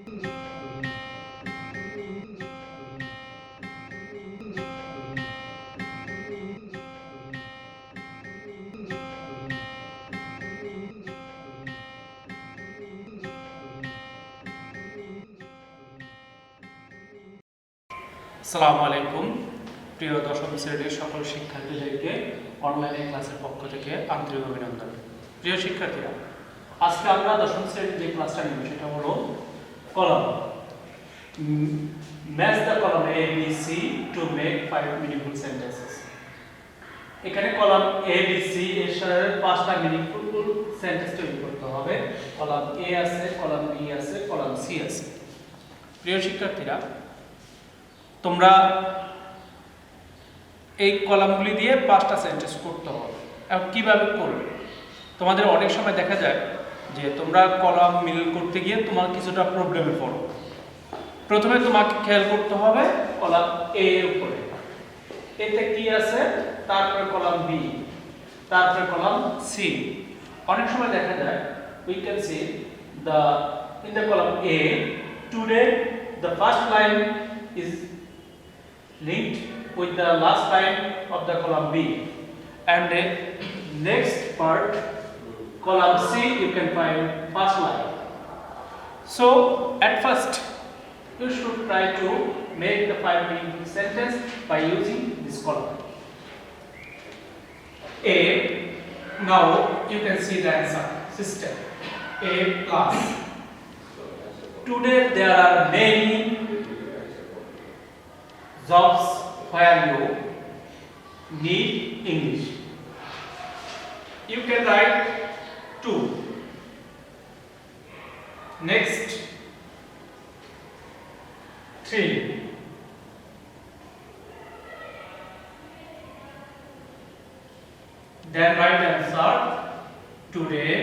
আসসালামু আলাইকুম প্রিয় দশম শ্রেণীর সকল শিক্ষার্থীদেরকে অনলাইনে ক্লাসের পক্ষ থেকে আন্তরিক অভিনন্দন। প্রিয় শিক্ষার্থীরা, আজকে আমরা দশম শ্রেণীর যে ক্লাসটা নিব সেটা হলো column. Match the column A B C to make 5 meaningful sentences. এখানে কলাম এ বি সি এর সাথে 5টা মিনিংফুল সেন্টেন্স তৈরি করতে হবে। কলাম এ আছে, কলাম বি আছে, কলাম সি আছে। প্রিয় শিক্ষার্থীরা, তোমরা এই কলামগুলি দিয়ে 5টা সেন্টেন্স করতে হবে। এবং কিভাবে করবে? তোমাদের অনেক সময় দেখা যায় যে তোমরা কলাম মিল করতে গিয়ে তোমার কিছুটা প্রবলেমে পড়ো। প্রথমে তোমাকে খেয়াল করতে হবে কলাম এ এর উপরে, এতে কি আছে, তারপরে কলাম বি, তারপরে কলাম সি। অনেক সময় দেখা যায় we can see in the column A today the first line is linked with the last line of the column B, and the next part column C you can find first line. So at first you should try to make the 5 meaningful sentence by using this column A. Now you can see the answer system A plus. Today there are many jobs where you need English. You can write 2. Next 3. Then write the answer. Today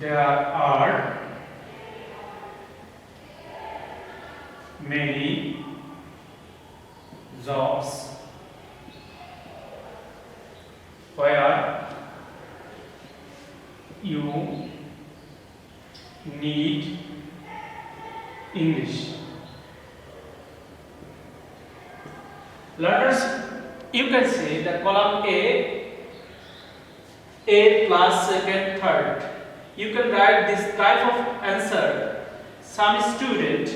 there are many jobs where you need English. Letters, you can say the column A plus second, third. You can write this type of answer. Some student,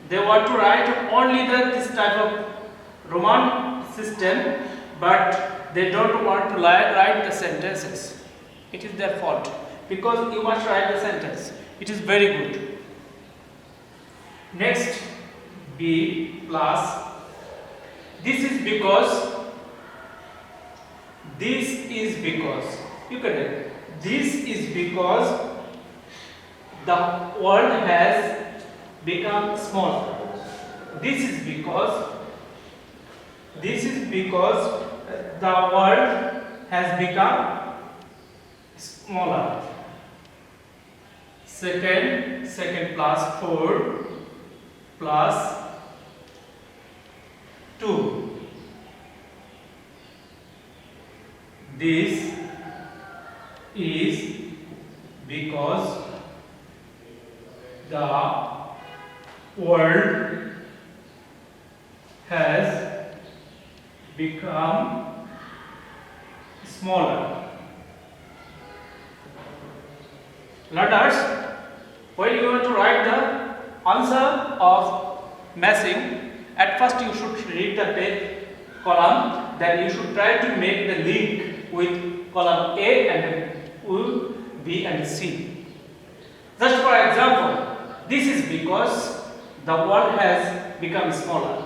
they want to write only this type of Roman system, but they don't want to write the sentences. It is their fault, because you must write the sentence. It is very good. Next, B plus. This is because you can write. This is because the world has become small. This is because the world has become smaller. Second plus 4 plus 2. This is because the world has become smaller. Letters, when you want to write the answer of matching, at first you should read the column, then you should try to make the link with column A and B and C. Just for example, this is because the world has become smaller.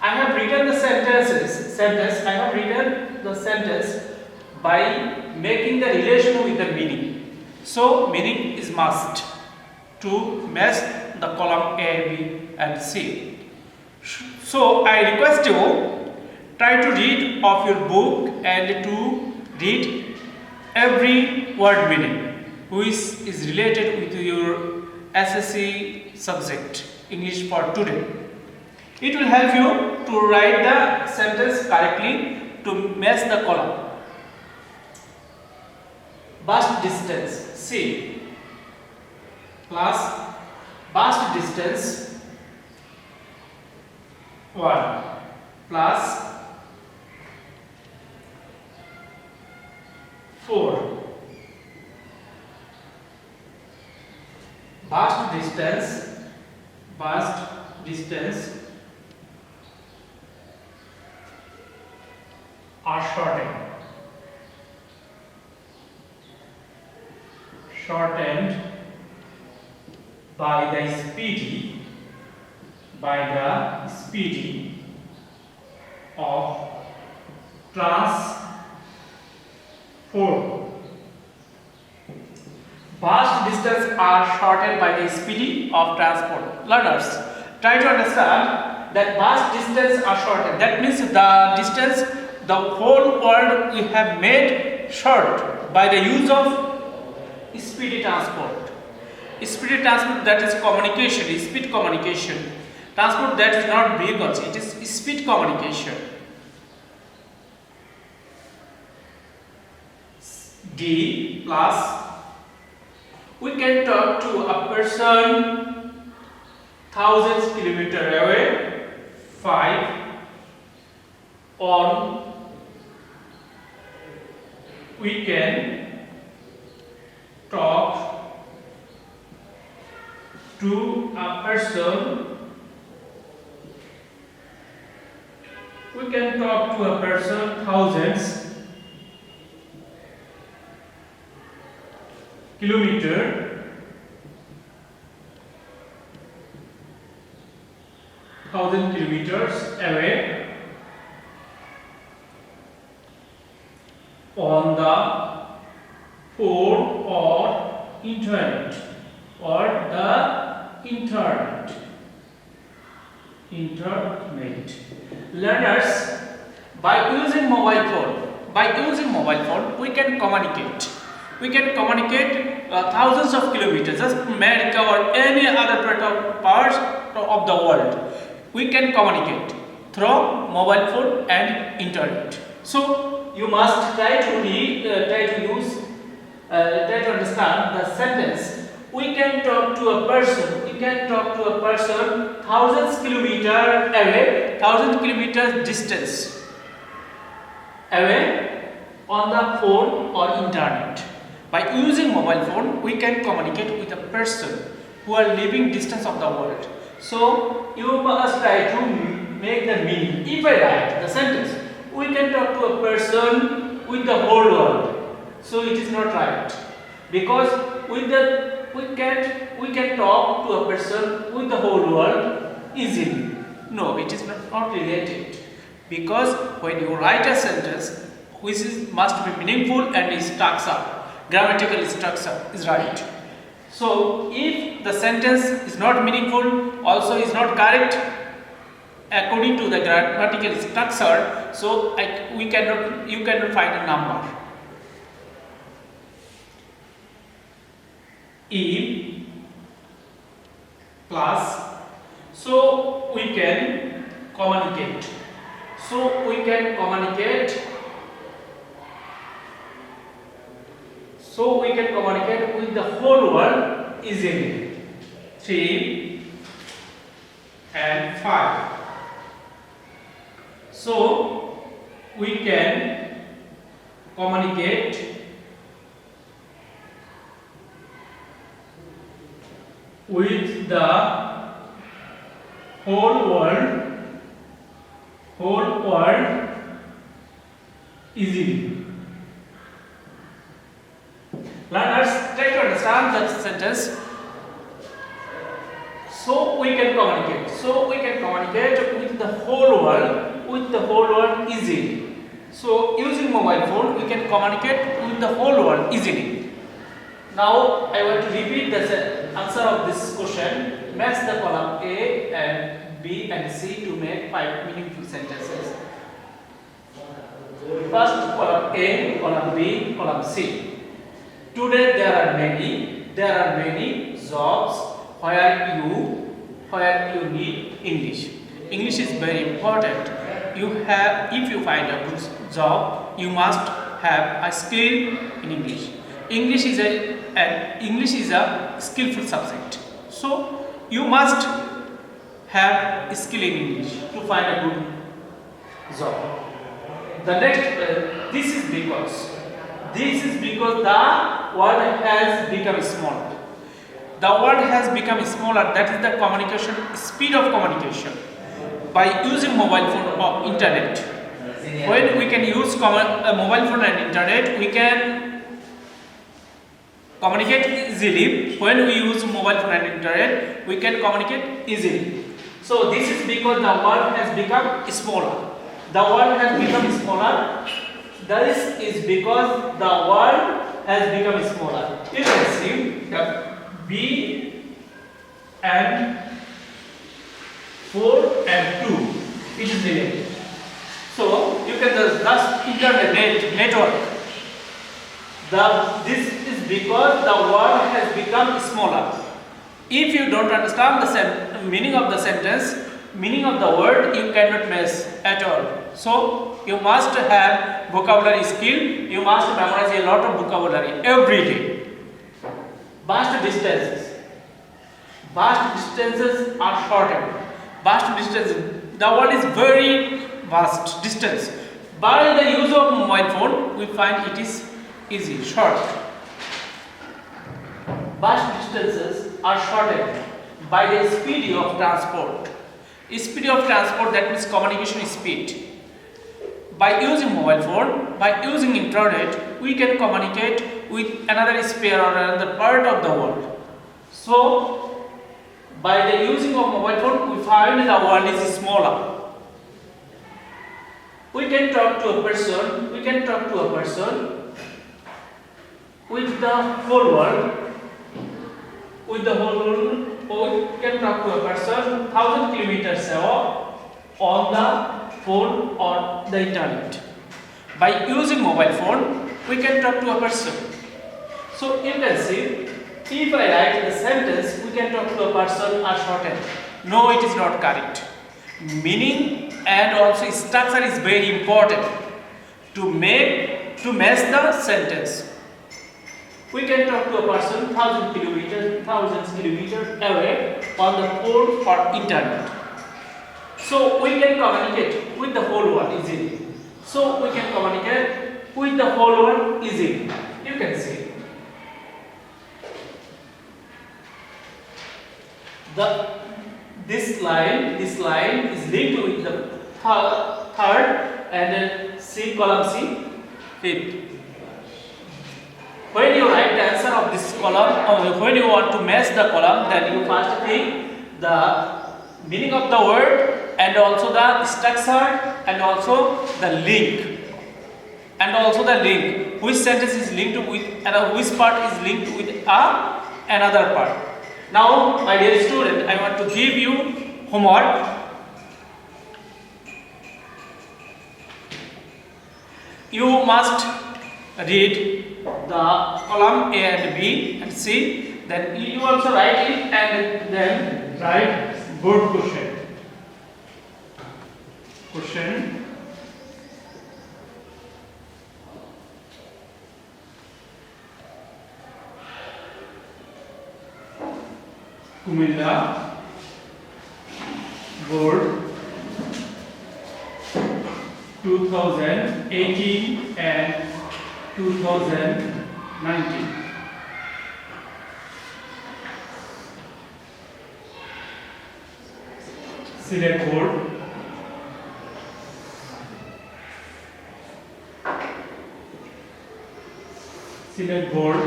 I have written the sentence by making the relation with the meaning. So meaning is must to match the column A, B and C. So I request you try to read of your book and to read every word meaning which is related with your SSC subject English for today. It will help you to write the sentence correctly to match the column. Bus distance C plus vast distance 1 plus 4 vast distance are shortened by the speed of transport. Vast distance are shortened by the speed of transport. Learners, try to understand that vast distance are shortened. That means the distance, the whole world we have made short by the use of speedy transport. Speedy transport, that is communication, speed communication. Transport that is not vehicles, it is speed communication. D plus, we can talk to a person thousands kilometers away. 5 on, we can talk to a person, thousands kilometers away on the phone or internet. Learners, by using mobile phone we can communicate. Thousands of kilometers, just America or any other parts of the world. We can communicate through mobile phone and internet. So you must try to understand the sentence. We can talk to a person thousands kilometers away, 1000 kilometers distance away on the phone or internet. By using mobile phone, we can communicate with a person who are living distance of the world. So you must try to make the meaning. If I write the sentence, we can talk to a person with the whole world. So it is not right, because we can talk to a person with the whole world easily. No, it is not related, because when you write a sentence which must be meaningful and is structure, grammatical structure is right. So if the sentence is not meaningful, also is not correct according to the grammatical structure, so you cannot find a number. E plus, so we can communicate. With the whole world easily. 3 and 5. So we can communicate with the whole world easily. Learners, try to understand that sentence. So we can communicate with the whole world easily. So using mobile phone, we can communicate with the whole world easily. Now I want to repeat the answer of this question. Match the column A and B and C to make 5 meaningful sentences. First, column A, column B, column C. Today there are many jobs where you need English. English is very important. If you find a good job, you must have a skill in English. English is a skillful subject. So you must have skill in English to find a good job. The next, this is because the world has become smaller. The world has become smaller. That is the communication speed of communication by using mobile phone or internet. When we can use mobile phone and internet, we can communicate easily. When we use mobile phone and internet, we can communicate easily. So this is because the world has become smaller. The world has become smaller. This is because the world has become smaller. You can see the B and 4 and 2. It is related. So you can just internet network. This is because the world has become smaller. If you don't understand the meaning of the sentence, meaning of the word, you cannot mess at all. So you must have vocabulary skill. You must memorize a lot of vocabulary every day. Vast distances are shortened. Vast distances. The world is very vast distance. By the use of mobile phone, we find it is easy, short. Vast distances are shortened by the speed of transport. Speed of transport, that means communication speed. By using mobile phone, by using internet, we can communicate with another sphere or another part of the world. So, by the using of mobile phone, we find the world is smaller. We can talk to a person with the whole world. Or we can talk to a person 1,000 kilometers away on the phone or the internet. By using mobile phone, we can talk to a person. So you can see, if I write the sentence, we can talk to a person or shorten. No, it is not correct. Meaning and also structure is very important to match the sentence. We can talk to a person 1,000 kilometers away on the phone or internet. So we can communicate with the whole world easily. So we can communicate with the whole world easily. You can see. This line is linked with the third and then column C, fifth. When you write the answer of this column, when you want to match the column, then you first think the meaning of the word and also the structure and also the link. Which sentence is linked with which part is linked with another part. Now, my dear student, I want to give you homework. You must read the column A and B and C. Then you also write it and then write good question. Kumilla Board 2018 and 2019. Select board. Select board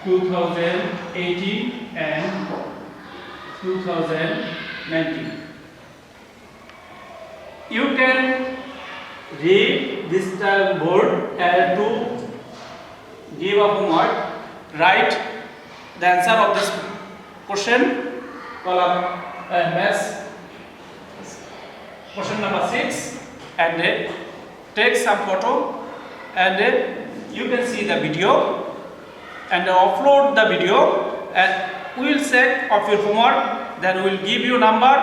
2018 and 2019. You can read this board and to give a homework. Write the answer of this question, column question number 6, and take some photo, and you can see the video and upload the video, and we will check of your homework. Then we will give you number.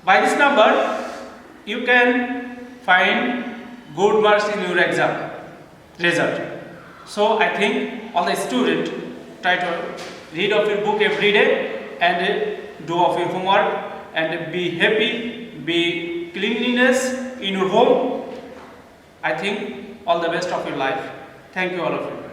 By this number you can find good marks in your exam. result. So I think all the student try to read of your book every day and do of your homework and be happy, be cleanliness in your home. I think all the best of your life. Thank you all of you.